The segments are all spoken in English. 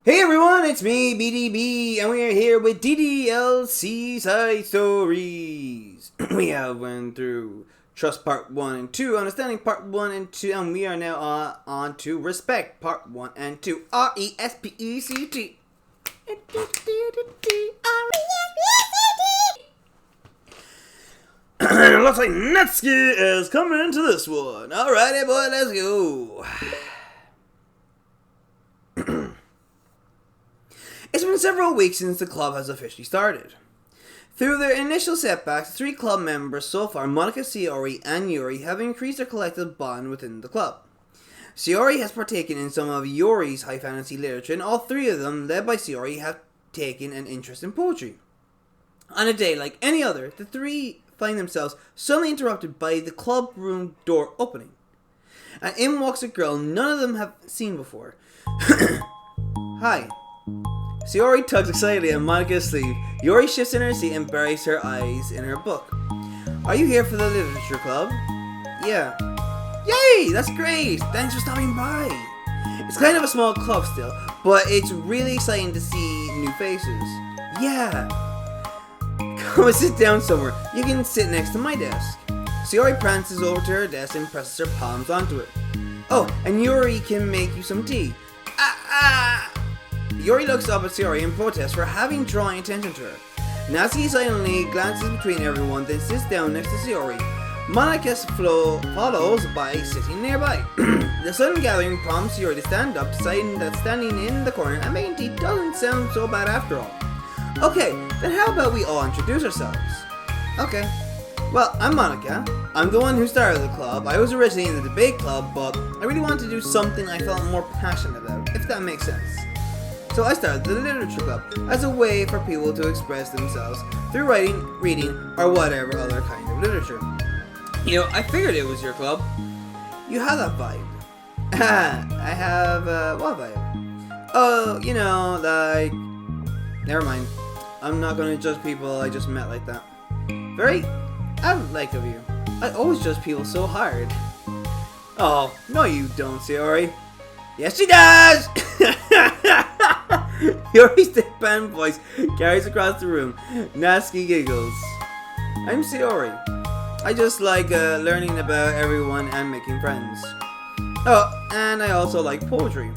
Hey everyone, it's me, BDB, and we are here with DDLC Side Stories. We have went through Trust Part 1 and 2, Understanding Part 1 and 2, and we are now on to Respect Part 1 and 2. R-E-S-P-E-C-T. Looks like Natsuki is coming into this one. Alrighty boy, let's go. It's been several weeks since the club has officially started. Through their initial setbacks, the three club members so far, Monika, Sayori, and Yuri, have increased their collective bond within the club. Sayori has partaken in some of Yuri's high fantasy literature, and all three of them, led by Sayori, have taken an interest in poetry. On a day like any other, the three find themselves suddenly interrupted by the club room door opening. And in walks a girl none of them have seen before. Hi. Sayori tugs excitedly at Monika's sleeve. Yuri shifts in her seat and buries her eyes in her book. Are you here for the literature club? Yeah. Yay! That's great! Thanks for stopping by. It's kind of a small club still, but it's really exciting to see new faces. Yeah. Come and sit down somewhere. You can sit next to my desk. Sayori prances over to her desk and presses her palms onto it. Oh, and Yuri can make you some tea. Yuri looks up at Sayori in protest for having drawn attention to her. Natsuki silently glances between everyone, then sits down next to Sayori. Monika follows by sitting nearby. The sudden gathering prompts Sayori to stand up, deciding that standing in the corner and making tea doesn't sound so bad after all. Okay, then how about we all introduce ourselves? Okay. Well, I'm Monika. I'm the one who started the club. I was originally in the debate club, but I really wanted to do something I felt more passionate about, if that makes sense. So I started the literature club as a way for people to express themselves through writing, reading, or whatever other kind of literature. You know, I figured it was your club. You have that vibe. I have, what vibe? Oh, you know, like... Never mind. I'm not gonna judge people I just met like that. Very adult-like of you. I always judge people so hard. Oh, no you don't, Sayori. Yes she does! Yuri's deadpan voice carries across the room. Natsuki giggles. I'm Sayori. I just like learning about everyone and making friends. Oh, and I also like poetry.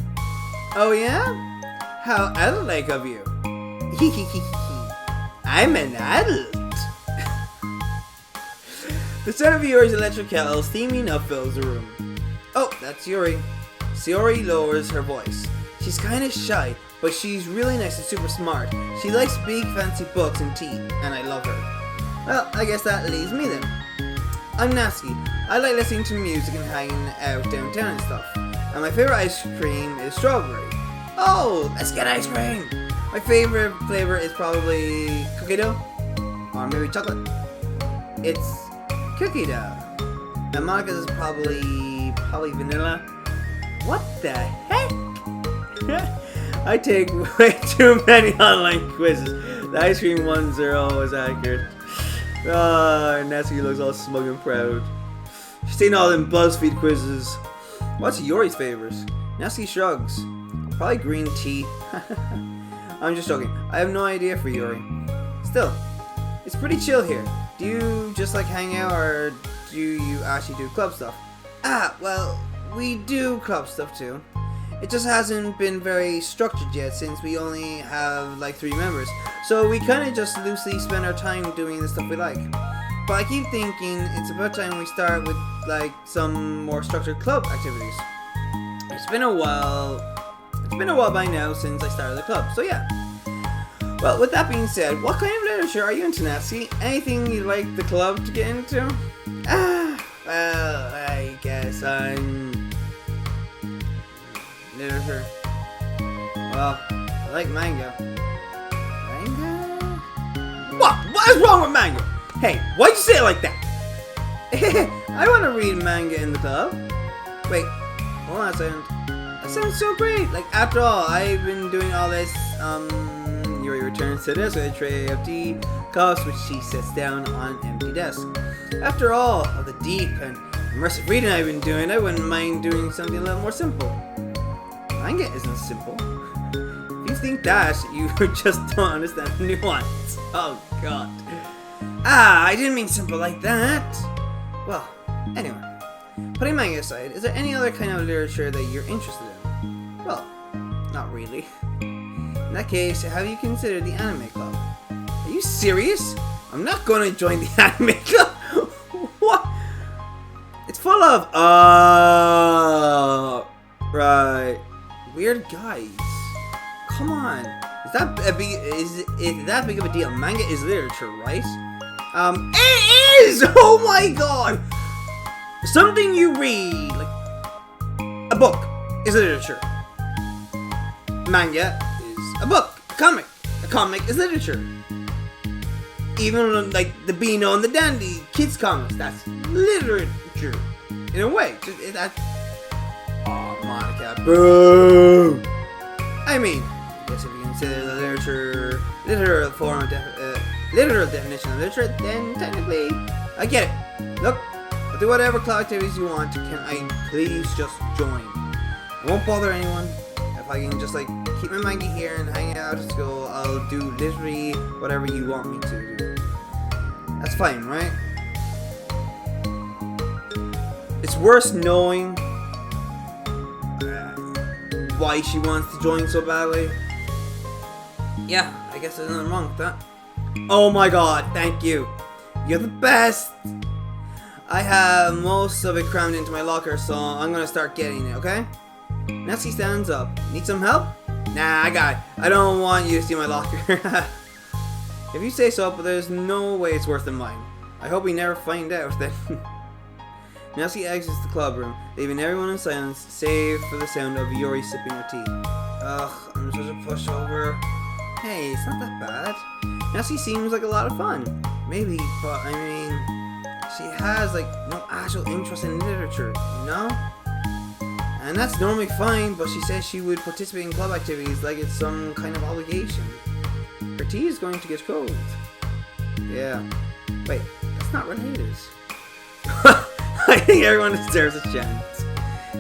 Oh yeah? How adult-like of you. I'm an adult. The sound of Yuri's electric kettle steaming up fills the room. Oh, that's Yuri. Sayori lowers her voice. She's kind of shy, but she's really nice and super smart. She likes big fancy books and tea, and I love her. Well, I guess that leaves me then. I'm Natsuki. I like listening to music and hanging out downtown and stuff. And my favorite ice cream is strawberry. Oh, let's get ice cream! My favorite flavor is probably cookie dough, or maybe chocolate. It's cookie dough. And Monika's is probably vanilla. What the heck? I take way too many online quizzes. The ice cream ones are always accurate. Natsuki looks all smug and proud. She's taking all them BuzzFeed quizzes. What's Yuri's favorites? Natsuki shrugs. Probably green tea. I'm just joking. I have no idea for Yuri. Still, it's pretty chill here. Do you just like hang out, or do you actually do club stuff? Well, we do club stuff too. It just hasn't been very structured yet since we only have like 3 members. So we kind of just loosely spend our time doing the stuff we like. But I keep thinking it's about time we start with like some more structured club activities. It's been a while by now since I started the club, so yeah. Well, with that being said, what kind of literature are you into, Natsuki? Anything you'd like the club to get into? Well, I guess I'm... literature. Well, I like manga. Manga? What is wrong with manga? Hey, why'd you say it like that? I want to read manga in the club. Wait, hold on a second. That sounds so great. Like, after all, I've been doing all this, Yuri returns to this with a tray of tea cups, which she sets down on an empty desk. After all of the deep and immersive reading I've been doing, I wouldn't mind doing something a little more simple. Manga isn't simple. If you think that, you just don't understand the nuance. Oh god. I didn't mean simple like that. Well, anyway. Putting manga aside, is there any other kind of literature that you're interested in? Well, not really. In that case, have you considered the anime club? Are you serious? I'm not going to join the anime club. What? It's full of, right. Weird guys. Come on. Is it that big of a deal? Manga is literature, right? It is! Oh my god! Something you read, like a book, is literature. Manga is a book. A comic is literature. Even like the Beano and the Dandy kids comics, that's literature in a way. Oh, Monica, boo! I mean, I guess if you consider the literal form of literal definition of literature, then technically, I get it. Look, I'll do whatever club activities you want. Can I please just join? I won't bother anyone. If I can just like keep my manga here and hang out at school, I'll do literally whatever you want me to do. That's fine, right? It's worth knowing why she wants to join so badly. Yeah, I guess there's nothing wrong with that. Oh my god, thank you. You're the best. I have most of it crammed into my locker, so I'm gonna start getting it, okay? Natsuki stands up. Need some help? Nah, I got it. I don't want you to see my locker. If you say so, but there's no way it's worse than mine. I hope we never find out then. Natsuki exits the club room, leaving everyone in silence, save for the sound of Yuri sipping her tea. Ugh, I'm such a pushover. Hey, it's not that bad. Natsuki seems like a lot of fun. Maybe, but I mean, she has like no actual interest in literature, you know? And that's normally fine, but she says she would participate in club activities like it's some kind of obligation. Her tea is going to get cold. Yeah. Wait, that's not related. I think everyone deserves a chance.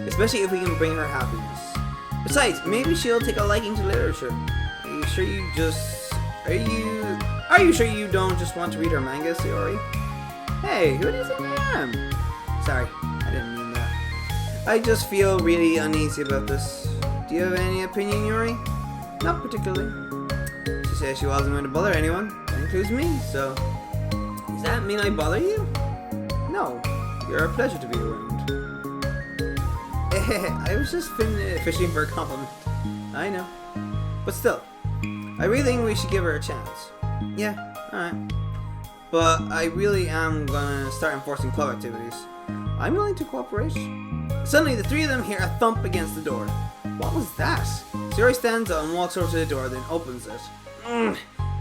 Especially if we can bring her happiness. Besides, maybe she'll take a liking to literature. Are you sure you sure you don't just want to read her manga, Sayori? Hey, who do you think I am? Sorry, I didn't mean that. I just feel really uneasy about this. Do you have any opinion, Yuri? Not particularly. She said she wasn't going to bother anyone. That includes me, so... Does that mean I bother you? No. You're a pleasure to be around. I was just fishing for a compliment. I know. But still, I really think we should give her a chance. Yeah, alright. But I really am gonna start enforcing club activities. I'm willing to cooperate. Suddenly, the three of them hear a thump against the door. What was that? Sayori stands up and walks over to the door, then opens it.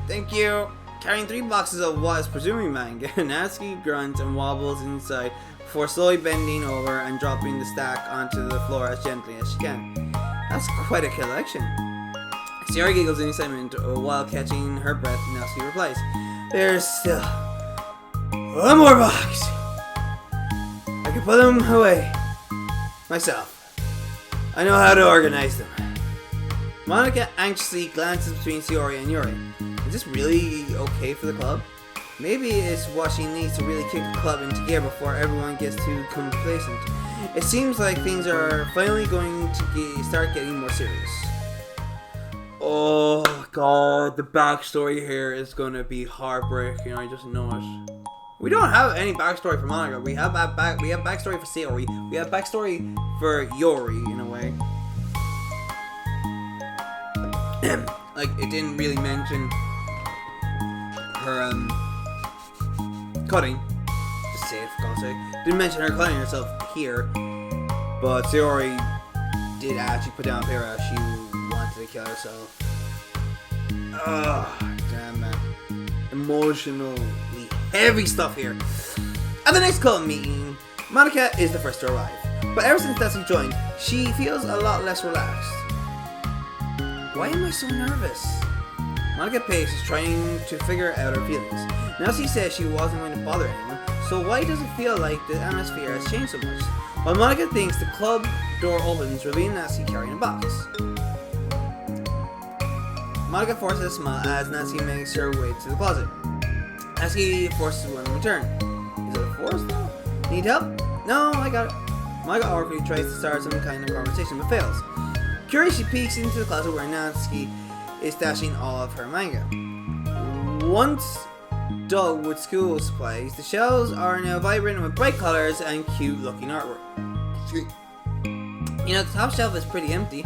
Thank you. Carrying 3 boxes of what is presumably manga, Natsuki grunts and wobbles inside before slowly bending over and dropping the stack onto the floor as gently as she can. That's quite a collection. Sayori giggles in excitement while catching her breath. Natsuki replies, "There's still one more box. I can put them away myself. I know how to organize them." Monika anxiously glances between Sayori and Yuri. Is this really okay for the club? Maybe it's what she needs to really kick the club into gear before everyone gets too complacent. It seems like things are finally going to start getting more serious. Oh god, the backstory here is going to be heartbreaking. I just know it. We don't have any backstory for Monika. We have backstory for Sayori. We have backstory for Yuri in a way. Like, it didn't really mention her cutting. Just say it for God's sake. Didn't mention her cutting herself here, but Sayori did actually put down paper as she wanted to kill herself. Oh, damn man. Emotionally heavy stuff here. At the next club meeting, Monika is the first to arrive. But ever since Natsuki joined, she feels a lot less relaxed. Why am I so nervous? Monika Pace is trying to figure out her feelings. Natsuki says she wasn't going to bother anyone, so why does it feel like the atmosphere has changed so much? While Monika thinks the club door opens, revealing Natsuki carrying a box. Monika forces a smile as Natsuki makes her way to the closet. Natsuki forces one in return. Is it a force though? Need help? No, I got it. Monika awkwardly tries to start some kind of conversation but fails. Curious, she peeks into the closet where Natsuki is stashing all of her manga. Once dull with school supplies, the shelves are now vibrant with bright colors and cute looking artwork. You know, the top shelf is pretty empty.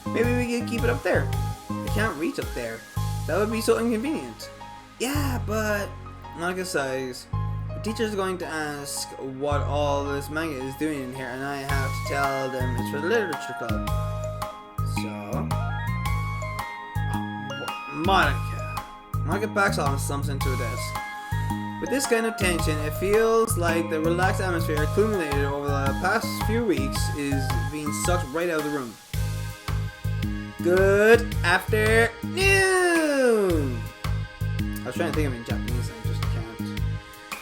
Maybe we could keep it up there. I can't reach up there. That would be so inconvenient. Yeah, but Monika sighs. The teacher's going to ask what all this manga is doing in here, and I have to tell them it's for the literature club. So, Monika backs off and slumps into a desk. With this kind of tension, it feels like the relaxed atmosphere accumulated over the past few weeks is being sucked right out of the room. Good afternoon! I was trying to think of it in Japanese and I just can't.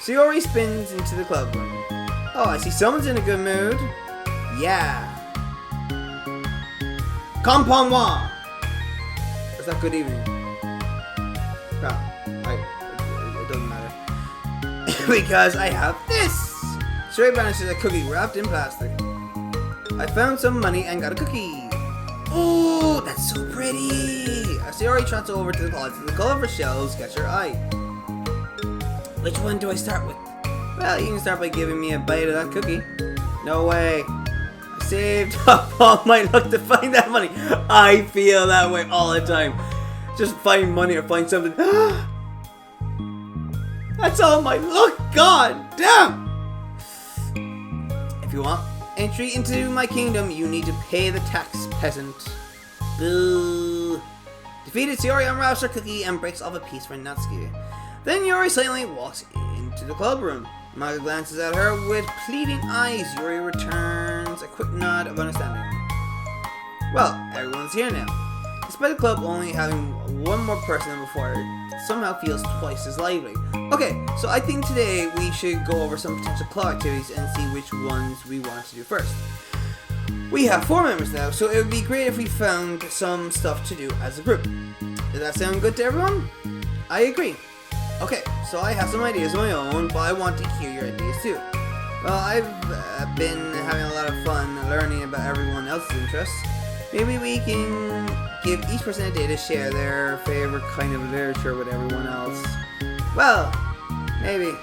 Sayori spins into the club room. Oh, I see someone's in a good mood. Yeah. Konbanwa! Is that good evening? No, it doesn't matter. Because I have this! Sayori banishes a cookie wrapped in plastic. I found some money and got a cookie. Ooh, that's so pretty! Sayori trots over to the closet. The colorful shelves catch her eye. Which one do I start with? Well, you can start by giving me a bite of that cookie. No way. I saved up all my luck to find that money. I feel that way all the time. Just find money or find something. That's all my luck. God damn! If you want entry into my kingdom, you need to pay the tax, peasant. Boo. Defeated, Sayori unwraps her cookie and breaks off a piece for Natsuki. Then Yuri silently walks into the club room. Manga glances at her with pleading eyes. Yuri returns a quick nod of understanding. Well, everyone's here now. Despite the club only having one more person than before, it somehow feels twice as lively. Okay, so I think today we should go over some potential club activities and see which ones we want to do first. We have 4 members now, so it would be great if we found some stuff to do as a group. Does that sound good to everyone? I agree. Okay, so I have some ideas of my own, but I want to hear your ideas too. Well, I've been having a lot of fun learning about everyone else's interests. Maybe we can give each person a day to share their favorite kind of literature with everyone else. Well, maybe.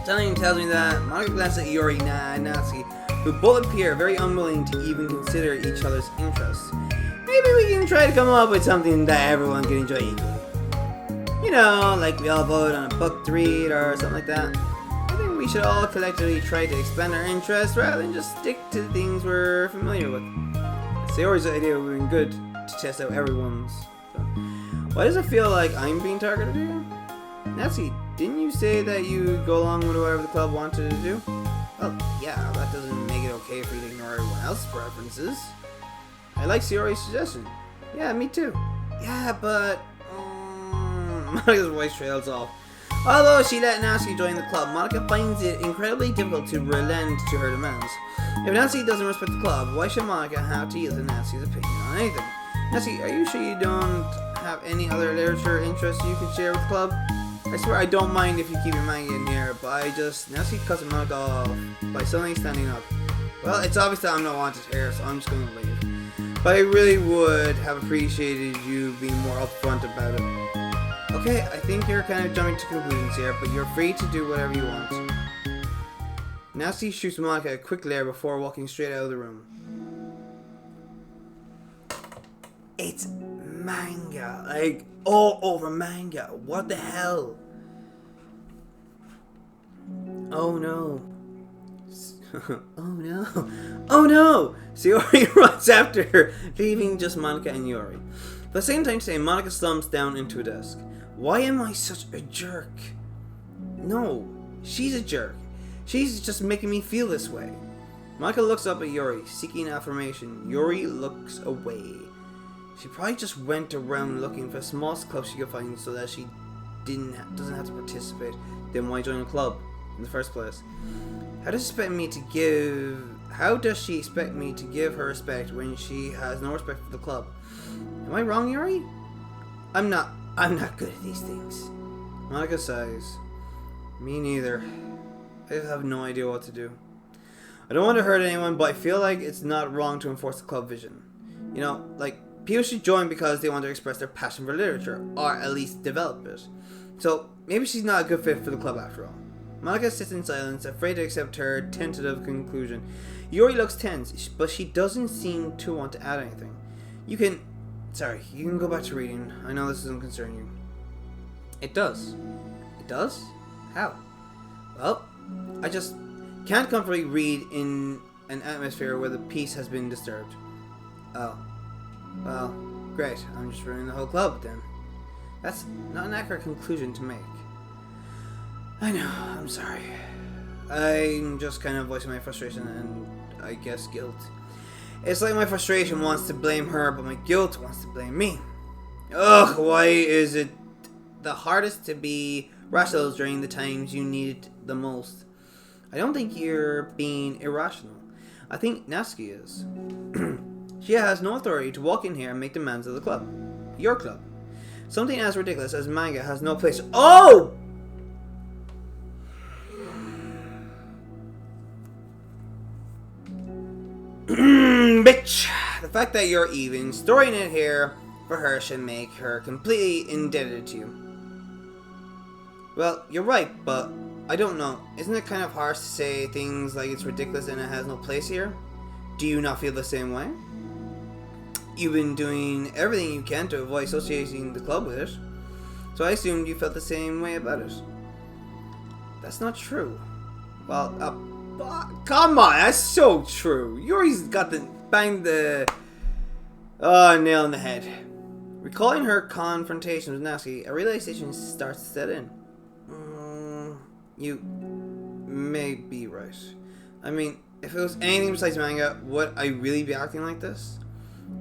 Something tells me that Monika glances at Yuri and Natsuki, who both appear very unwilling to even consider each other's interests. Maybe we can try to come up with something that everyone can enjoy equally. You know, like we all vote on a book to read or something like that. I think we should all collectively try to expand our interests rather than just stick to the things we're familiar with. Sayori's idea would have been good to test out everyone's. So. Why does it feel like I'm being targeted here? Natsuki, didn't you say that you would go along with whatever the club wanted to do? Well, yeah, that doesn't make it okay for you to ignore everyone else's preferences. I like Sayori's suggestion. Yeah, me too. Yeah, but... Monika's voice trails off. Although she let Natsuki join the club, Monika finds it incredibly difficult to relent to her demands. If Natsuki doesn't respect the club, why should Monika have to yield to Natsuki's opinion on anything? Natsuki, are you sure you don't have any other literature interests you can share with the club? I swear I don't mind if you keep your manga in here, but Natsuki cuts Monika off by suddenly standing up. Well, it's obvious that I'm not wanted here, so I'm just going to leave. But I really would have appreciated you being more upfront about it. Okay, I think you're kind of jumping to conclusions here, but you're free to do whatever you want. Natsuki shoots Monika a quick glare before walking straight out of the room. It's manga. Like, all over manga. What the hell? Oh no. Oh no. Oh no! Sayori runs after her, leaving just Monika and Yuri. At the same time today, Monika slumps down into a desk. Why am I such a jerk? No, she's a jerk. She's just making me feel this way. Monika looks up at Yuri, seeking affirmation. Yuri looks away. She probably just went around looking for the smallest club she could find so that she doesn't have to participate. Then why join a club in the first place? How does she expect me to give her respect when she has no respect for the club? Am I wrong, Yuri? I'm not good at these things. Monika sighs. Me neither. I have no idea what to do. I don't want to hurt anyone, but I feel like it's not wrong to enforce the club vision. You know, like, people should join because they want to express their passion for literature, or at least develop it. So, maybe she's not a good fit for the club after all. Monika sits in silence, afraid to accept her tentative conclusion. Yuri looks tense, but she doesn't seem to want to add anything. You can go back to reading. I know this doesn't concern you. It does. It does? How? Well, I just can't comfortably read in an atmosphere where the peace has been disturbed. Oh. Well, great. I'm just ruining the whole club then. That's not an accurate conclusion to make. I know, I'm sorry. I'm just kind of voicing my frustration and, I guess, guilt. It's like my frustration wants to blame her, but my guilt wants to blame me. Ugh, why is it the hardest to be rational during the times you need it the most? I don't think you're being irrational. I think Natsuki is. She has no authority to walk in here and make demands of the club. Your club. Something as ridiculous as manga has no place. Oh! Bitch! The fact that you're even storing it here for her should make her completely indebted to you. Well, you're right, but I don't know. Isn't it kind of harsh to say things like it's ridiculous and it has no place here? Do you not feel the same way? You've been doing everything you can to avoid associating the club with it, so I assumed you felt the same way about it. That's not true. Well, come on, that's so true. Yuri's got the nail on the head. Recalling her confrontation with Natsuki, a realization starts to set in. You may be right. I mean, if it was anything besides manga, would I really be acting like this?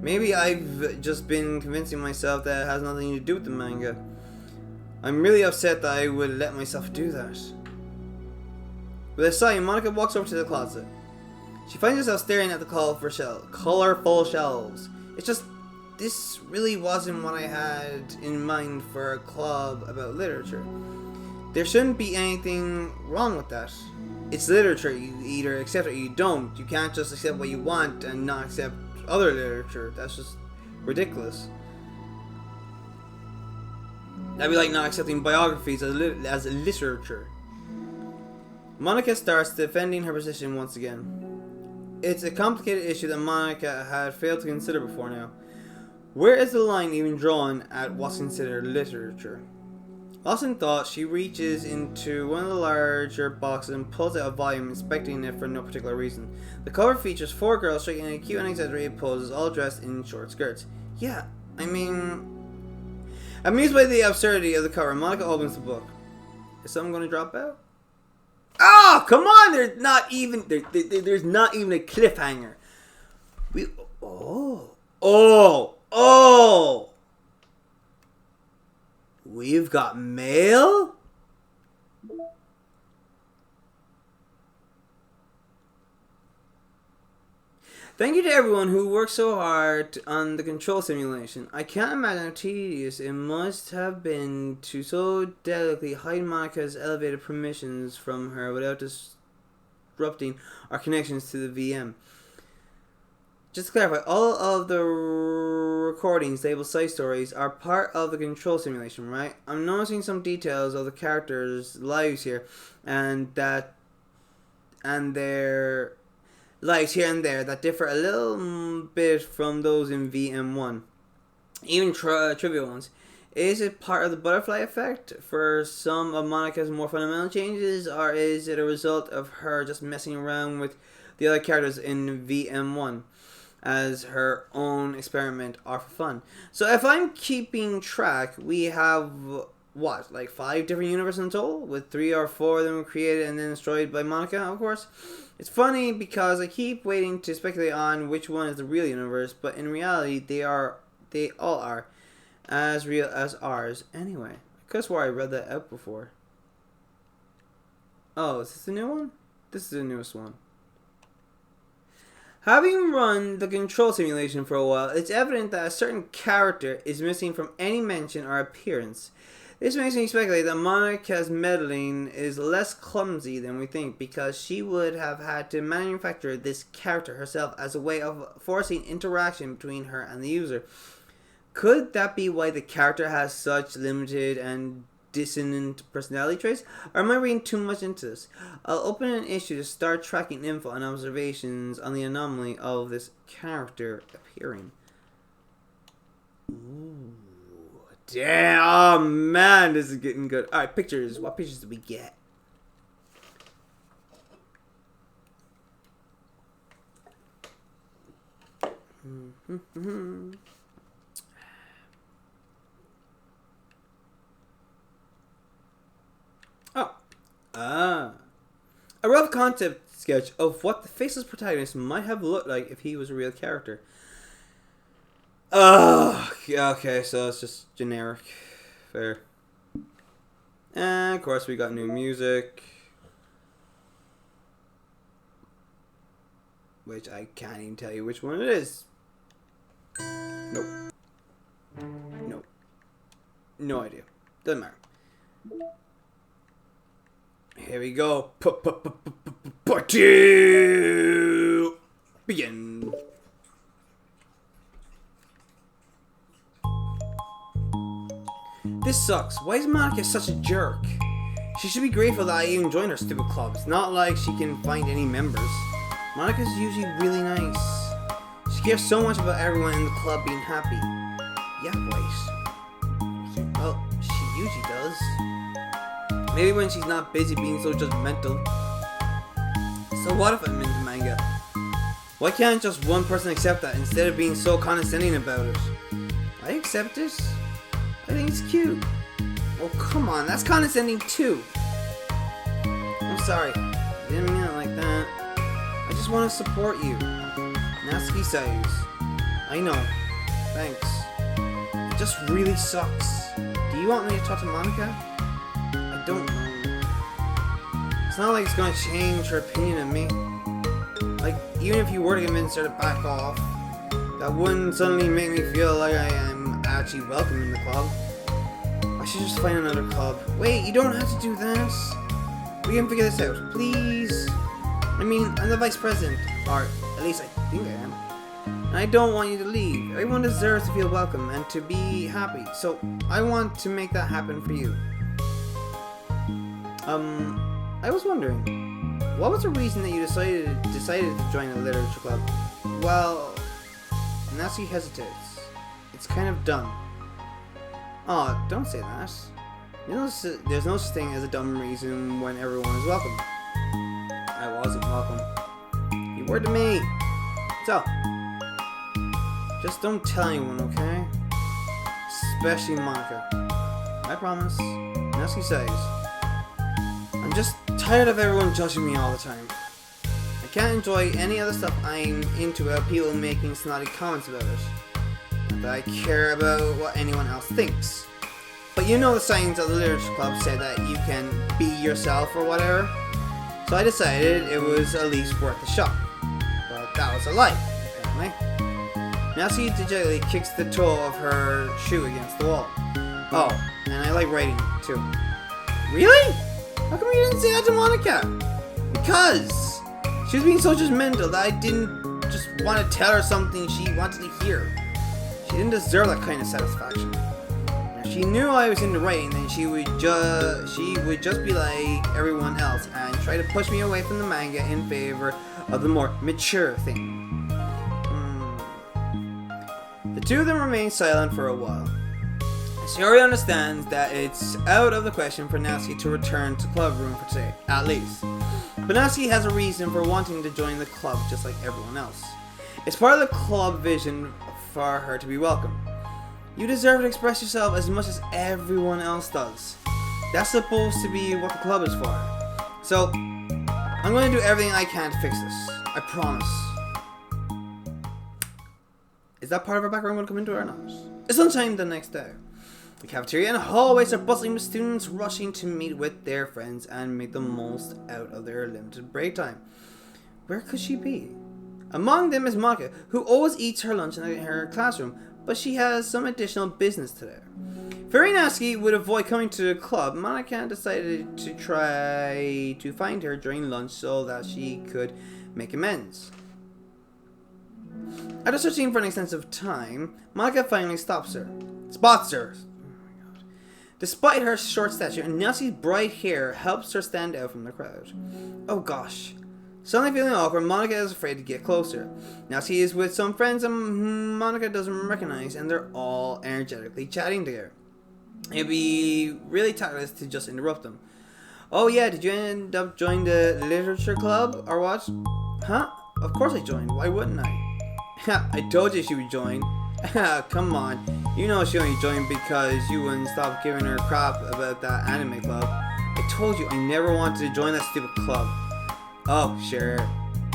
Maybe I've just been convincing myself that it has nothing to do with the manga. I'm really upset that I would let myself do that. With a sigh, Monika walks over to the closet. She finds herself staring at the colorful shelves. It's just, this really wasn't what I had in mind for a club about literature. There shouldn't be anything wrong with that. It's literature. You either accept it or you don't. You can't just accept what you want and not accept other literature. That's just ridiculous. That'd be like not accepting biographies as literature. Monika starts defending her position once again. It's a complicated issue that Monika had failed to consider before now. Where is the line even drawn at what's considered literature? Lost in thought, she reaches into one of the larger boxes and pulls out a volume, inspecting it for no particular reason. The cover features 4 girls striking cute and exaggerated poses, all dressed in short skirts. Yeah, I mean... Amused by the absurdity of the cover, Monika opens the book. Is something going to drop out? Oh, come on! There's not even a cliffhanger. We've got mail? Thank you to everyone who worked so hard on the control simulation. I can't imagine how tedious it must have been to so delicately hide Monika's elevated permissions from her without disrupting our connections to the VM. Just to clarify, all of the recordings labeled Side Stories are part of the control simulation, right? I'm noticing some details of the characters' lives here, and their lives here and there that differ a little bit from those in VM1. Even trivial ones. Is it part of the butterfly effect for some of Monika's more fundamental changes, or is it a result of her just messing around with the other characters in VM1 as her own experiment or for fun? So if I'm keeping track, we have what, like 5 different universes in total, with 3 or 4 of them created and then destroyed by Monika, of course. It's funny because I keep waiting to speculate on which one is the real universe, but in reality they all are as real as ours anyway. I could have swore I read that out before. Oh, is this the new one? This is the newest one. Having run the control simulation for a while, it's evident that a certain character is missing from any mention or appearance. This makes me speculate that Monika's meddling is less clumsy than we think, because she would have had to manufacture this character herself as a way of forcing interaction between her and the user. Could that be why the character has such limited and dissonant personality traits? Or am I reading too much into this? I'll open an issue to start tracking info and observations on the anomaly of this character appearing. Ooh. Damn, oh man, this is getting good. Alright, pictures. What pictures do we get? A rough concept sketch of what the faceless protagonist might have looked like if he was a real character. Okay, so it's just generic. Fair. And of course we got new music, which I can't even tell you which one it is. Nope. Nope. No idea. Doesn't matter. Here we go. Part 2. Begin. This sucks. Why is Monika such a jerk? She should be grateful that I even joined her stupid club. It's not like she can find any members. Monika's usually really nice. She cares so much about everyone in the club being happy. Yeah, wait. Well, she usually does. Maybe when she's not busy being so judgmental. So what if I'm into manga? Why can't just one person accept that instead of being so condescending about it? I accept it. I think it's cute. Oh, come on, that's condescending too. I'm sorry. I didn't mean it like that. I just want to support you. Natsuki Side. I know. Thanks. It just really sucks. Do you want me to talk to Monika? I don't know. It's not like it's gonna change her opinion of me. Like, even if you were to convince her to back off, that wouldn't suddenly make me feel like I am actually welcome in the club. I should just find another club. Wait, you don't have to do that. We can figure this out, please. I mean, I'm the vice president, or at least I think I am. And I don't want you to leave. Everyone deserves to feel welcome and to be happy, so I want to make that happen for you. I was wondering, what was the reason that you decided to join the literature club? Well, Natsuki hesitates. It's kind of dumb. Oh, don't say that. There's no such thing as a dumb reason when everyone is welcome. I wasn't welcome. You were to me. So, just don't tell anyone, okay? Especially Monika. I promise. Natsuki says. I'm just tired of everyone judging me all the time. I can't enjoy any other stuff I'm into without people making snotty comments about it. Not that I care about what anyone else thinks. But you know the signs of the literature club say that you can be yourself or whatever. So I decided it was at least worth a shot. But that was a lie, apparently. Natsuki dejectedly kicks the toe of her shoe against the wall. Oh, and I like writing too. Really? How come you didn't say that to Monika? Because she was being so judgmental that I didn't just want to tell her something she wanted to hear. She didn't deserve that kind of satisfaction. If she knew I was into writing, then she would just be like everyone else and try to push me away from the manga in favor of the more mature thing. The two of them remain silent for a while. Shiori understands that it's out of the question for Natsuki to return to club room for today, at least. But Natsuki has a reason for wanting to join the club just like everyone else. It's part of the club vision for her to be welcome. You deserve to express yourself as much as everyone else does. That's supposed to be what the club is for. So, I'm going to do everything I can to fix this. I promise. Is that part of our background going to come into it or not? It's sunshine the next day. The cafeteria and hallways are bustling with students rushing to meet with their friends and make the most out of their limited break time. Where could she be? Among them is Monika, who always eats her lunch in her classroom, but she has some additional business today. Fearing Natsuki would avoid coming to the club, Monika decided to try to find her during lunch so that she could make amends. After searching for an extensive time, Monika finally spots her. Despite her short stature, Natsuki's bright hair helps her stand out from the crowd. Oh gosh. Suddenly feeling awkward, Monika is afraid to get closer. Natsuki is with some friends Monika doesn't recognize, and they're all energetically chatting together. It'd be really tactless to just interrupt them. Oh yeah, did you end up joining the literature club or what? Huh? Of course I joined. Why wouldn't I? I told you she would join. Come on. You know she only joined because you wouldn't stop giving her crap about that anime club. I told you I never wanted to join that stupid club. Oh, sure.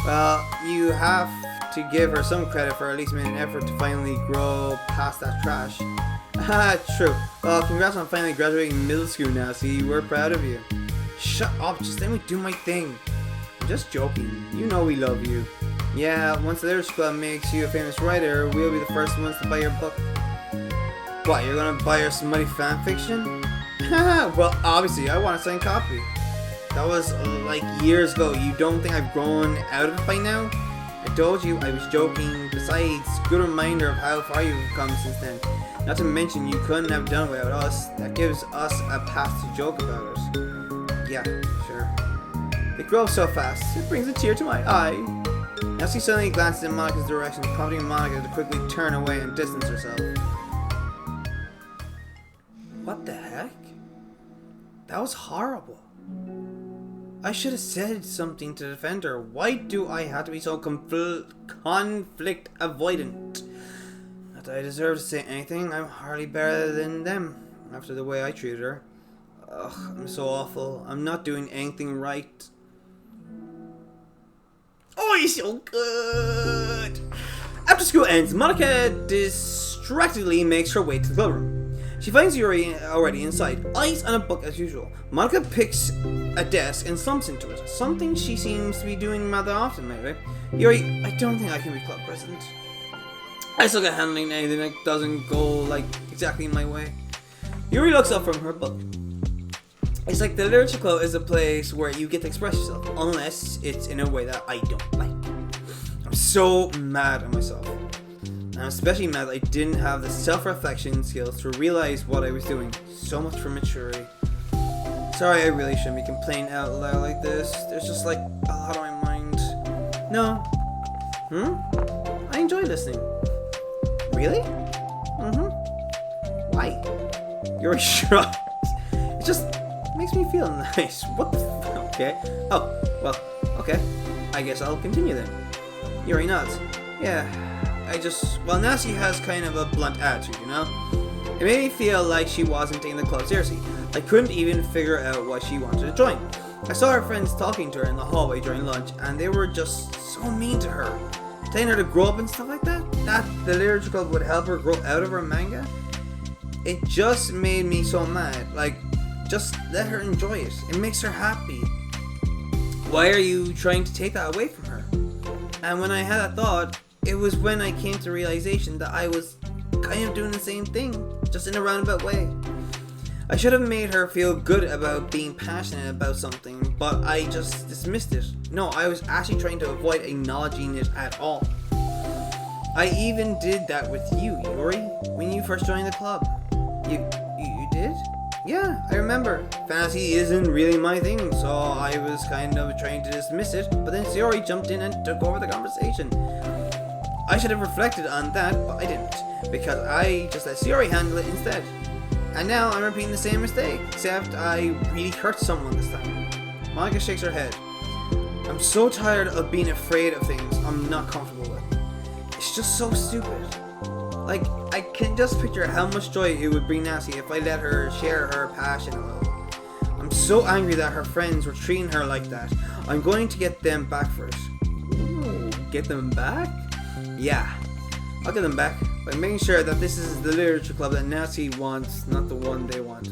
Well, you have to give her some credit for at least making an effort to finally grow past that trash. True. Well, congrats on finally graduating middle school now, see, we're proud of you. Shut up, just let me do my thing. I'm just joking. You know we love you. Yeah, once the literature club makes you a famous writer, we'll be the first ones to buy your book. What, you're gonna buy her smutty fanfiction? Well, obviously, I want a signed copy. That was like years ago. You don't think I've grown out of it by now? I told you I was joking. Besides, good reminder of how far you've come since then. Not to mention you couldn't have done it without us. That gives us a path to joke about it. Yeah, sure. They grow so fast. It brings a tear to my eye. Natsuki suddenly glances in Monika's direction, prompting Monika to quickly turn away and distance herself. What the heck? That was horrible. I should have said something to defend her. Why do I have to be so conflict avoidant? Not that I deserve to say anything. I'm hardly better than them after the way I treated her. Ugh, I'm so awful. I'm not doing anything right. Oh, he's so good! After school ends, Monika distractedly makes her way to the club room. She finds Yuri already inside, eyes on a book as usual. Monika picks a desk and slumps into it, something she seems to be doing rather often lately. Yuri, I don't think I can be club president. I suck at handling anything that doesn't go exactly my way. Yuri looks up from her book. It's like the literature club is a place where you get to express yourself, unless it's in a way that I don't like. I'm so mad at myself. I'm especially mad that I didn't have the self-reflection skills to realize what I was doing. So much for maturity. Sorry, I really shouldn't be complaining out loud like this. There's just a lot on my mind. No. I enjoy listening. Really? Why? You're shrugged. It just makes me feel nice. What the f***? Okay. Oh, well, okay. I guess I'll continue then. Yuri nods. Yeah. Well, Natsuki has kind of a blunt attitude, you know? It made me feel like she wasn't taking the club seriously. I couldn't even figure out what she wanted to join. I saw her friends talking to her in the hallway during lunch, and they were just so mean to her. Telling her to grow up and stuff like that? That the literature club would help her grow out of her manga? It just made me so mad. Just let her enjoy it. It makes her happy. Why are you trying to take that away from her? And when I had that thought, it was when I came to the realization that I was kind of doing the same thing, just in a roundabout way. I should have made her feel good about being passionate about something, but I just dismissed it. No, I was actually trying to avoid acknowledging it at all. I even did that with you, Yuri, when you first joined the club. You did? Yeah, I remember. Fantasy isn't really my thing, so I was kind of trying to dismiss it, but then Sayori jumped in and took over the conversation. I should have reflected on that, but I didn't, because I just let Sayori handle it instead. And now I'm repeating the same mistake, except I really hurt someone this time. Monika shakes her head. I'm so tired of being afraid of things I'm not comfortable with. It's just so stupid. I can just picture how much joy it would bring Natsuki if I let her share her passion a little. I'm so angry that her friends were treating her like that. I'm going to get them back first. Ooh, get them back? Yeah, I'll get them back by making sure that this is the literature club that Natsuki wants, not the one they want.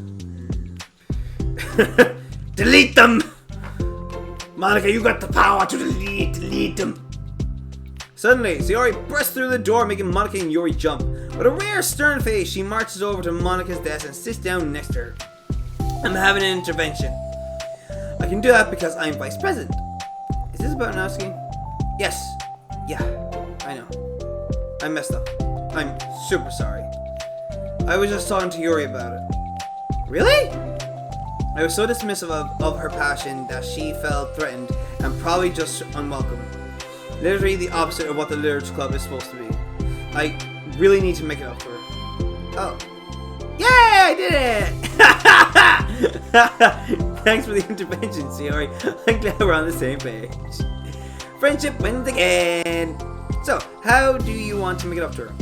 Delete them! Monika, you got the power to delete them! Suddenly, Sayori bursts through the door, making Monika and Yuri jump. With a rare stern face, she marches over to Monika's desk and sits down next to her. I'm having an intervention. I can do that because I'm vice president. Is this about Natsuki? Yes. Yeah, I know. I messed up. I'm super sorry. I was just talking to Yuri about it. Really? I was so dismissive of her passion that she felt threatened and probably just unwelcome. Literally the opposite of what the Literature Club is supposed to be. I really need to make it up for her. Oh. Yay! I did it! Thanks for the intervention, Sayori. I'm glad we're on the same page. Friendship wins again! So, how do you want to make it up to her?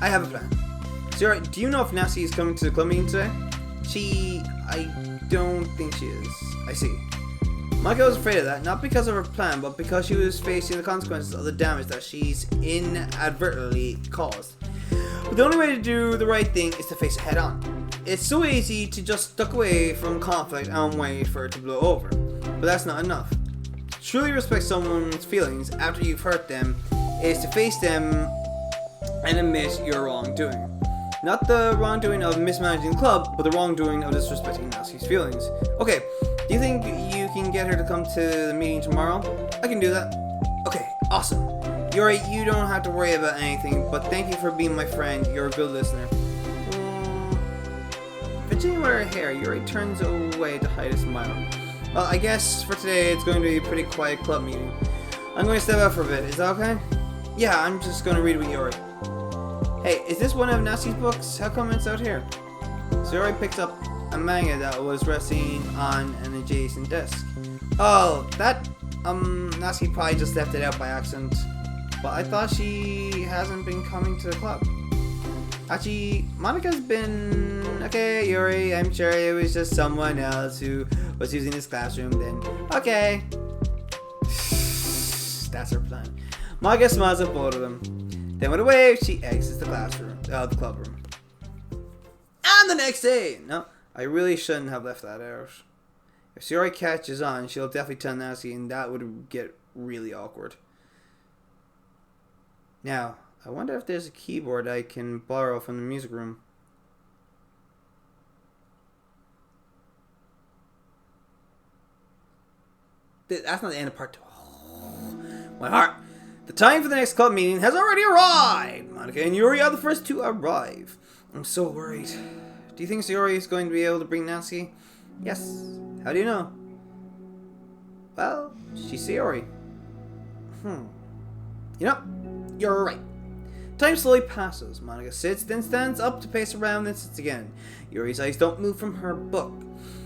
I have a plan. Sayori, do you know if Natsuki is coming to the club meeting today? I don't think she is. I see. Monika was afraid of that, not because of her plan, but because she was facing the consequences of the damage that she's inadvertently caused. But the only way to do the right thing is to face it head on. It's so easy to just duck away from conflict and wait for it to blow over. But that's not enough. To truly respect someone's feelings after you've hurt them is to face them and admit your wrongdoing. Not the wrongdoing of mismanaging the club, but the wrongdoing of disrespecting Natsuki's feelings. Okay, do you think you can get her to come to the meeting tomorrow? I can do that. Okay, awesome. Yuri, you don't have to worry about anything, but thank you for being my friend. You're a good listener. Fidgeting with her hair, Yuri turns away to hide a smile. Well, I guess for today it's going to be a pretty quiet club meeting. I'm going to step out for a bit. Is that okay? Yeah, I'm just going to read with Yuri. Hey, is this one of Natsuki's books? How come it's out here? Sayori picked up a manga that was resting on an adjacent desk. Oh, that, Natsuki probably just left it out by accident. But I thought she hasn't been coming to the club. Actually, Monika's been... Okay, Yuri, I'm sure it was just someone else who was using this classroom then. Okay. That's her plan. Monika smiles at both of them. Then with a wave, she exits the classroom, the club room. And the next day! No, I really shouldn't have left that out. If Sayori catches on, she'll definitely tell Natsuki, and that would get really awkward. Now, I wonder if there's a keyboard I can borrow from the music room. That's not the end of part 2. Oh, my heart! The time for the next club meeting has already arrived! Monika and Yuri are the first to arrive. I'm so worried. Do you think Sayori is going to be able to bring Natsuki? Yes. How do you know? Well, she's Sayori. You know, you're right. Time slowly passes. Monika sits, then stands up to pace around, then sits again. Yuri's eyes don't move from her book.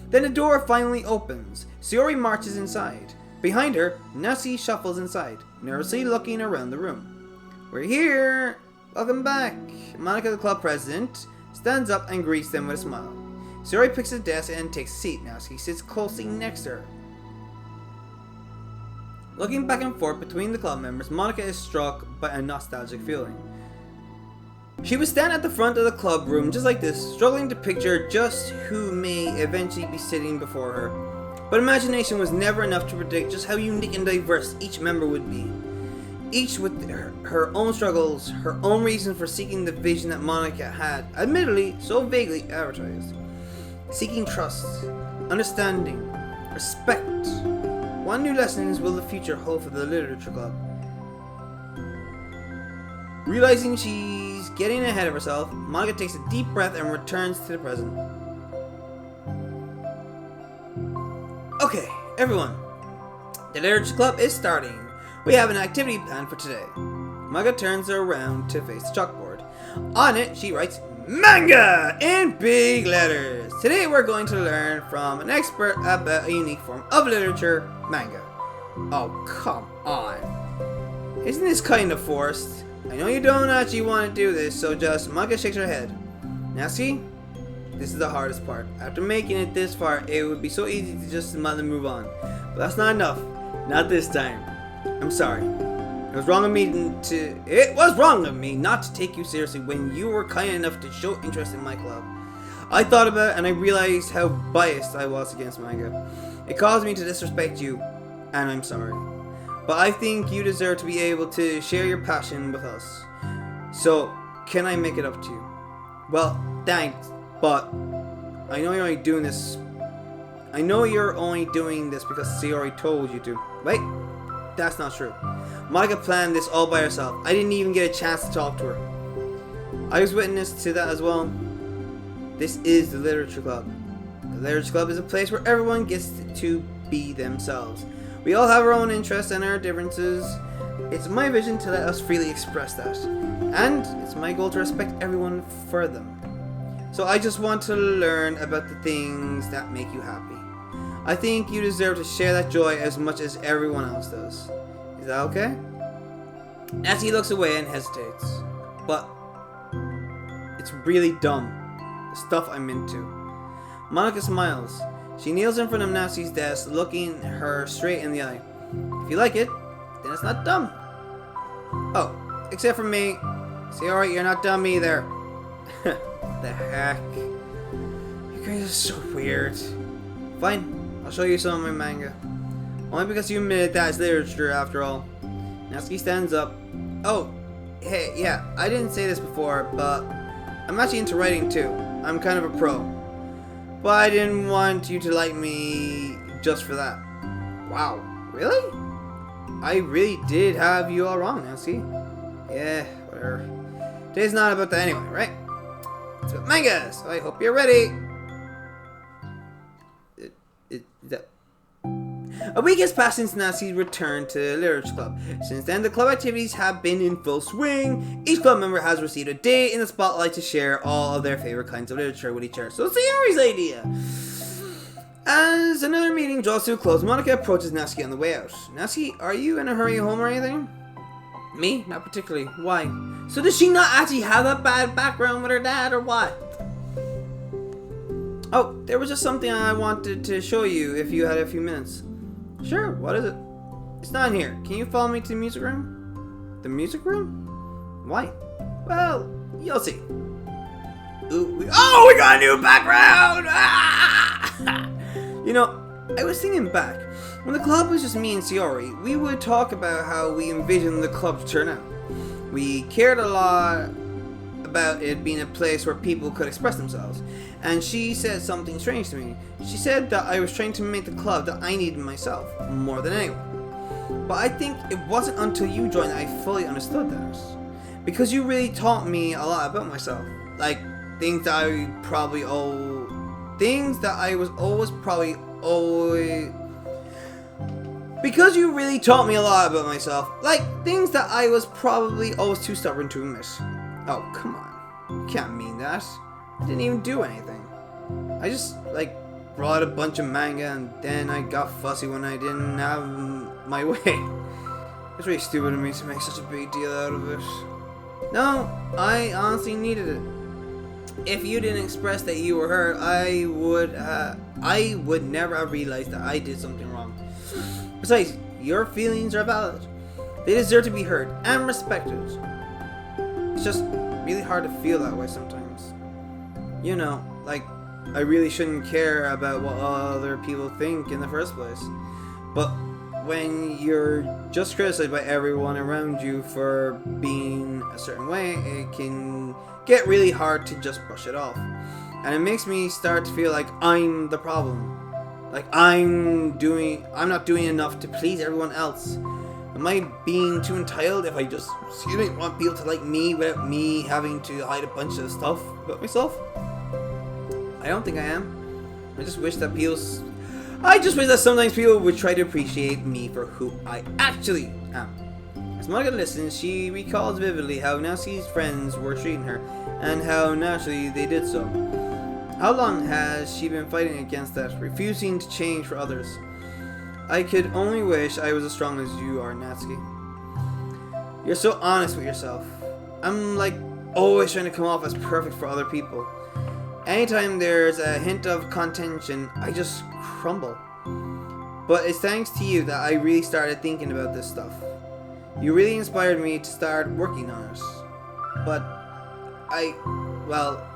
Then the door finally opens. Sayori marches inside. Behind her, Natsuki shuffles inside, nervously looking around the room. We're here! Welcome back! Monika, the club president, stands up and greets them with a smile. Sayori picks a desk and takes a seat. Natsuki sits closely next to her. Looking back and forth between the club members, Monika is struck by a nostalgic feeling. She would stand at the front of the club room just like this, struggling to picture just who may eventually be sitting before her. But imagination was never enough to predict just how unique and diverse each member would be. Each with her own struggles, her own reason for seeking the vision that Monika had, admittedly so vaguely advertised. Seeking trust, understanding, respect. What new lessons will the future hold for the Literature Club? Realizing she's getting ahead of herself, Monika takes a deep breath and returns to the present. Okay, everyone. The Literature Club is starting. We have an activity plan for today. Manga turns around to face the chalkboard. On it, she writes, Manga! In big letters. Today we're going to learn from an expert about a unique form of literature, manga. Oh, come on. Isn't this kind of forced? I know you don't actually want to do this, so just Manga shakes her head. Natsuki, this is the hardest part. After making it this far, it would be so easy to just smile and move on. But that's not enough. Not this time. I'm sorry. It was wrong of me not to take you seriously when you were kind enough to show interest in my club. I thought about it and I realized how biased I was against manga. It caused me to disrespect you, and I'm sorry. but I think you deserve to be able to share your passion with us. So, can I make it up to you? Well, thanks, but I know you're only doing this. I know you're only doing this because Sayori told you to. Wait, that's not true. Monika planned this all by herself. I didn't even get a chance to talk to her. I was witness to that as well. This is the Literature Club. The Literature Club is a place where everyone gets to be themselves. We all have our own interests and our differences. It's my vision to let us freely express that. And it's my goal to respect everyone for them. So I just want to learn about the things that make you happy. I think you deserve to share that joy as much as everyone else does. Is that okay? As he looks away and hesitates. But it's really dumb. The stuff I'm into. Monika smiles. She kneels in front of Natsuki's desk, looking her straight in the eye. If you like it, then it's not dumb. Oh, except for me. Sayori, you're not dumb either. The heck? You guys are so weird. Fine, I'll show you some of my manga. Only because you admitted that it's literature after all. Natsuki stands up. Oh, hey, yeah, I didn't say this before, but I'm actually into writing too. I'm kind of a pro. But I didn't want you to like me just for that. Wow, really? I really did have you all wrong, Natsuki. Yeah, whatever. Today's not about that anyway, right? It's about manga, so I hope you're ready. A week has passed since Natsuki returned to the Literature Club. Since then, the club activities have been in full swing. Each club member has received a day in the spotlight to share all of their favorite kinds of literature with each other. So it's Sayori's idea. As another meeting draws to a close, Monika approaches Natsuki on the way out. Natsuki, are you in a hurry home or anything? Me? Not particularly. Why? So does she not actually have a bad background with her dad or what? Oh, there was just something I wanted to show you if you had a few minutes. Sure, what is it? It's not in here. Can you follow me to the music room? The music room? Why? Well, you'll see. Ooh, we got a new background! Ah! You know, I was thinking back. When the club was just me and Sayori, we would talk about how we envisioned the club to turn out. We cared a lot about it being a place where people could express themselves. And she said something strange to me. She said that I was trying to make the club that I needed myself, more than anyone. But I think it wasn't until you joined that I fully understood that. Because you really taught me a lot about myself. Like, things that I probably things that I was always because you really taught me a lot about myself. Like, things that I was probably always too stubborn to admit. Oh, come on. You can't mean that. I didn't even do anything. I just, brought a bunch of manga and then I got fussy when I didn't have my way. It's really stupid of me to make such a big deal out of it. No, I honestly needed it. If you didn't express that you were hurt, I would never have realized that I did something wrong. Besides, your feelings are valid. They deserve to be heard and respected. It's just really hard to feel that way sometimes. You know, I really shouldn't care about what other people think in the first place. But when you're just criticized by everyone around you for being a certain way, it can get really hard to just brush it off. And it makes me start to feel like I'm the problem. Like I'm not doing enough to please everyone else. Am I being too entitled if I just want people to like me without me having to hide a bunch of stuff about myself? I don't think I am. I just wish that sometimes people would try to appreciate me for who I actually am. As Monika listens, she recalls vividly how Natsuki's friends were treating her, and how naturally they did so. How long has she been fighting against that, refusing to change for others? I could only wish I was as strong as you are, Natsuki. You're so honest with yourself. I'm always trying to come off as perfect for other people. Anytime there's a hint of contention, I just crumble. But it's thanks to you that I really started thinking about this stuff. You really inspired me to start working on it. But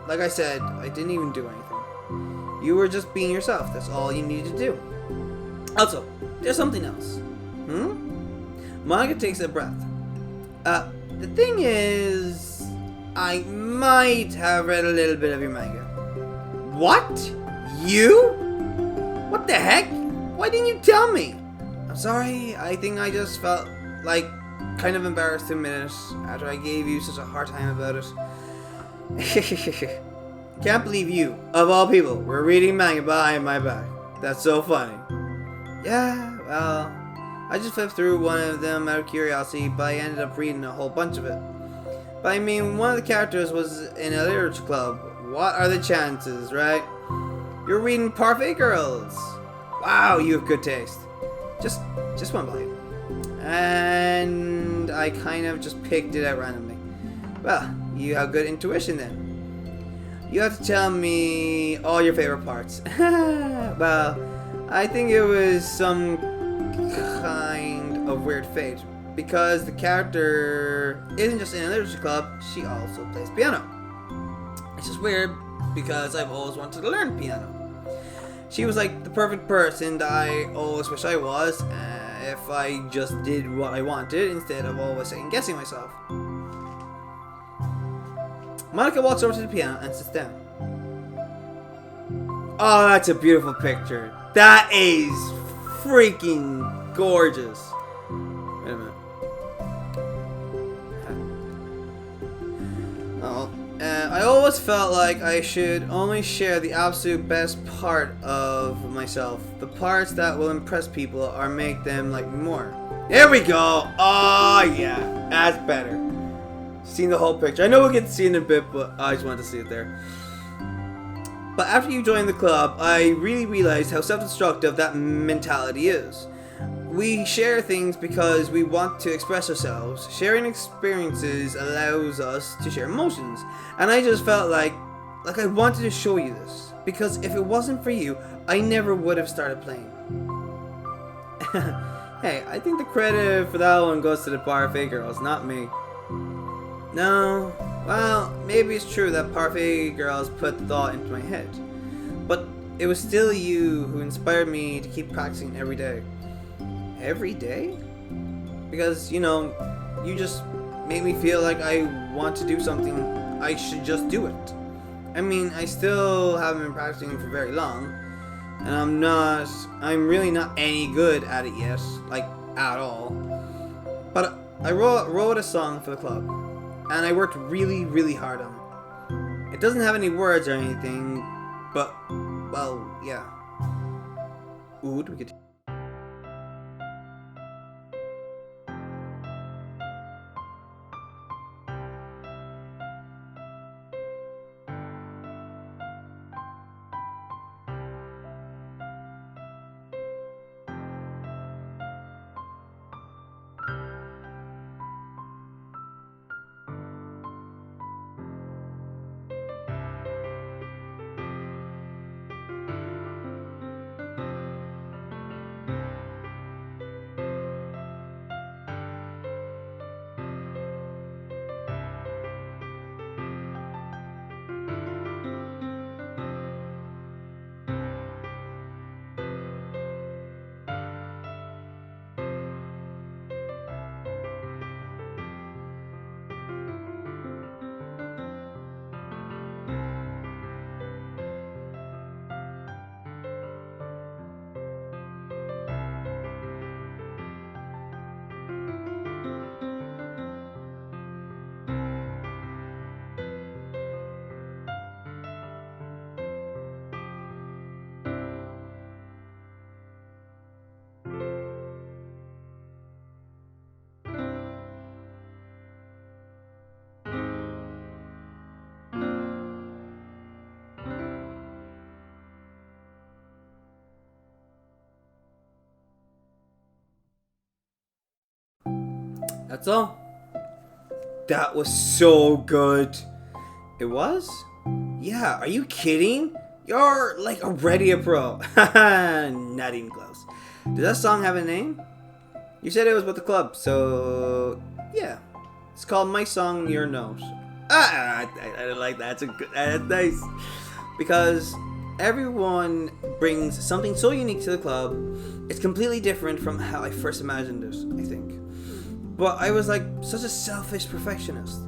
like I said, I didn't even do anything. You were just being yourself. That's all you needed to do. Also, there's something else. Monika takes a breath. The thing is, I might have read a little bit of your manga. What? You? What the heck? Why didn't you tell me? I'm sorry, I think I just felt like kind of embarrassed to admit it after I gave you such a hard time about it. Can't believe you, of all people, were reading manga behind my back. That's so funny. Yeah, well, I just flipped through one of them out of curiosity, but I ended up reading a whole bunch of it. But I mean, one of the characters was in a literature club. What are the chances, right? You're reading Parfait Girls. Wow, you have good taste. Just one bite. And I kind of just picked it out randomly. Well, you have good intuition then. You have to tell me all your favorite parts. Well, I think it was some kind of weird fate. Because the character isn't just in a literature club, she also plays piano. It's just weird because I've always wanted to learn piano. She was like the perfect person that I always wish I was if I just did what I wanted instead of always second guessing myself. Monika walks over to the piano and sits down. Oh, that's a beautiful picture. That is freaking gorgeous. Wait a minute. I always felt like I should only share the absolute best part of myself. The parts that will impress people or make them like me more. There we go! Oh yeah, that's better. Seen the whole picture. I know we'll get to see it in a bit, but I just wanted to see it there. But after you joined the club, I really realized how self-destructive that mentality is. We share things because we want to express ourselves. Sharing experiences allows us to share emotions. And I just felt like I wanted to show you this. Because if it wasn't for you, I never would have started playing. Hey, I think the credit for that one goes to the Parfait Girls, not me. No, well, maybe it's true that Parfait Girls put the thought into my head. But it was still you who inspired me to keep practicing every day. Every day? Because, you know, you just made me feel like I want to do something, I should just do it. I mean, I still haven't been practicing for very long, and I'm really not any good at it yet, like, at all. But I wrote a song for the club, and I worked really, really hard on it. It doesn't have any words or anything, but, well, yeah. Ooh, do we get... That's all. That was so good. It was? Yeah, are you kidding? You're like already a pro. Not even close. Does that song have a name? You said it was with the club, so yeah. It's called My Song, Your Note. I like that. That's nice. Because everyone brings something so unique to the club. It's completely different from how I first imagined it, I think. But I was like such a selfish perfectionist.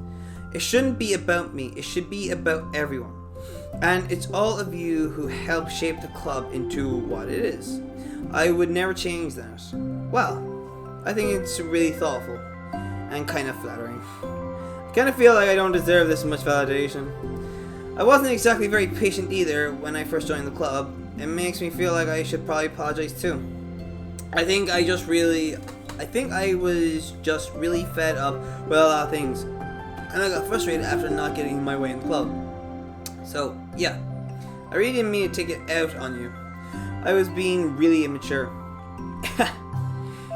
It shouldn't be about me. It should be about everyone. And it's all of you who help shape the club into what it is. I would never change that. Well, I think it's really thoughtful and kind of flattering. I kind of feel like I don't deserve this much validation. I wasn't exactly very patient either when I first joined the club. It makes me feel like I should probably apologize too. I think I was just really fed up with a lot of things. And I got frustrated after not getting my way in the club. So, yeah. I really didn't mean to take it out on you. I was being really immature.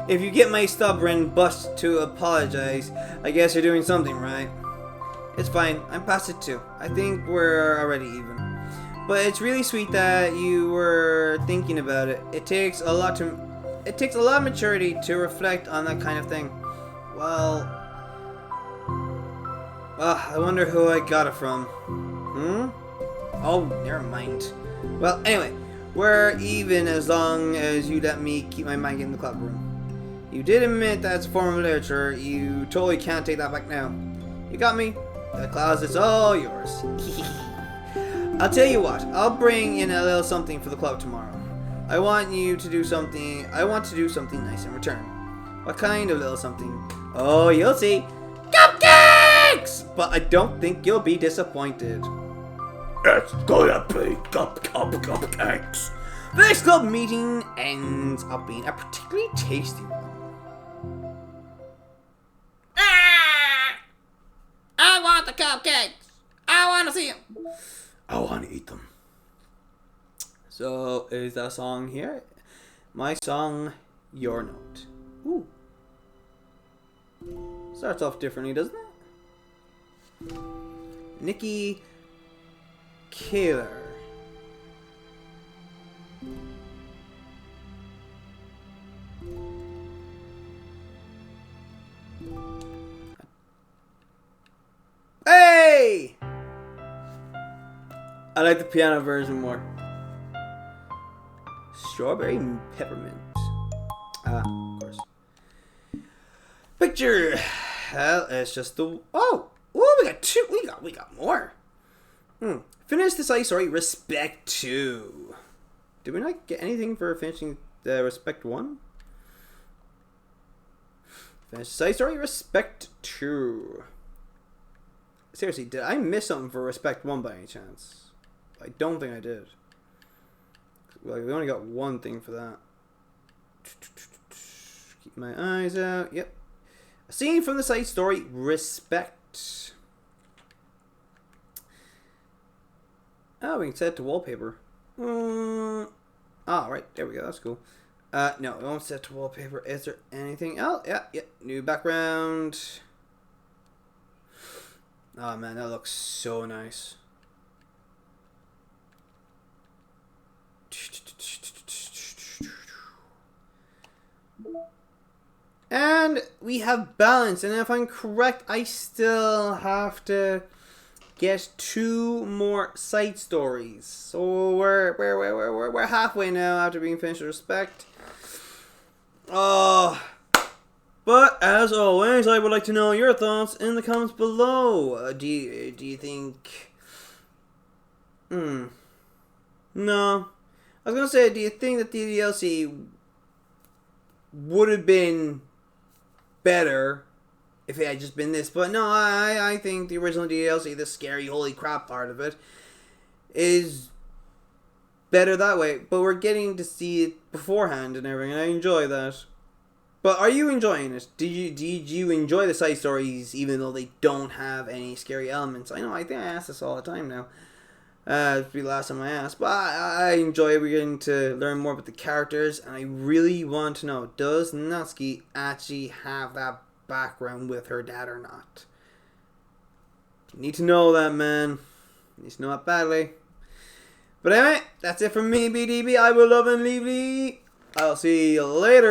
If you get my stubborn bust to apologize, I guess you're doing something right. It's fine. I'm past it too. I think we're already even. But it's really sweet that you were thinking about it. It takes a lot of maturity to reflect on that kind of thing. Well, I wonder who I got it from. Oh, never mind. Well, anyway, we're even as long as you let me keep my manga in the club room. You did admit that it's a form of literature. You totally can't take that back now. You got me? The closet's all yours. I'll tell you what. I'll bring in a little something for the club tomorrow. I want to do something nice in return. What kind of little something? Oh, you'll see. Cupcakes! But I don't think you'll be disappointed. It's gonna be cupcakes. This club meeting ends up being a particularly tasty one. I want the cupcakes. I want to see them. I want to eat them. So, is that song here? My song, Your Note. Ooh. Starts off differently, doesn't it? Nikki Killer. Hey! I like the piano version more. Strawberry and peppermint. Of course. Picture. Hell, it's just the. Oh, we got two. We got more. Finish the side story. Respect 2. Did we not get anything for finishing the Respect 1? Finish the side story. Respect 2. Seriously, did I miss something for Respect 1 by any chance? I don't think I did. Like, we only got one thing for that. Keep my eyes out. Yep. A scene from the side story, Respect. Oh, we can set it to wallpaper. Right. There we go. That's cool. No, we won't set it to wallpaper. Is there anything else? Yeah. New background. Oh, man. That looks so nice. And we have balance, and if I'm correct, I still have to get 2 more side stories. So we're halfway now after being finished with Respect. But as always, I would like to know your thoughts in the comments below. Do you think? No. I was gonna say, do you think that the DDLC would have been better if it had just been this? But no, I think the original DDLC, the scary holy crap part of it, is better that way. But we're getting to see it beforehand and everything, and I enjoy that. But are you enjoying it? Did you enjoy the side stories even though they don't have any scary elements? I know, I think I ask this all the time now. It'll be the last time I asked, but I enjoy it. We're getting to learn more about the characters, and I really want to know, does Natsuki actually have that background with her dad or not? You need to know that, man. You need to know that badly. But anyway, that's it from me, BDB. I will love and leave. I'll see you later.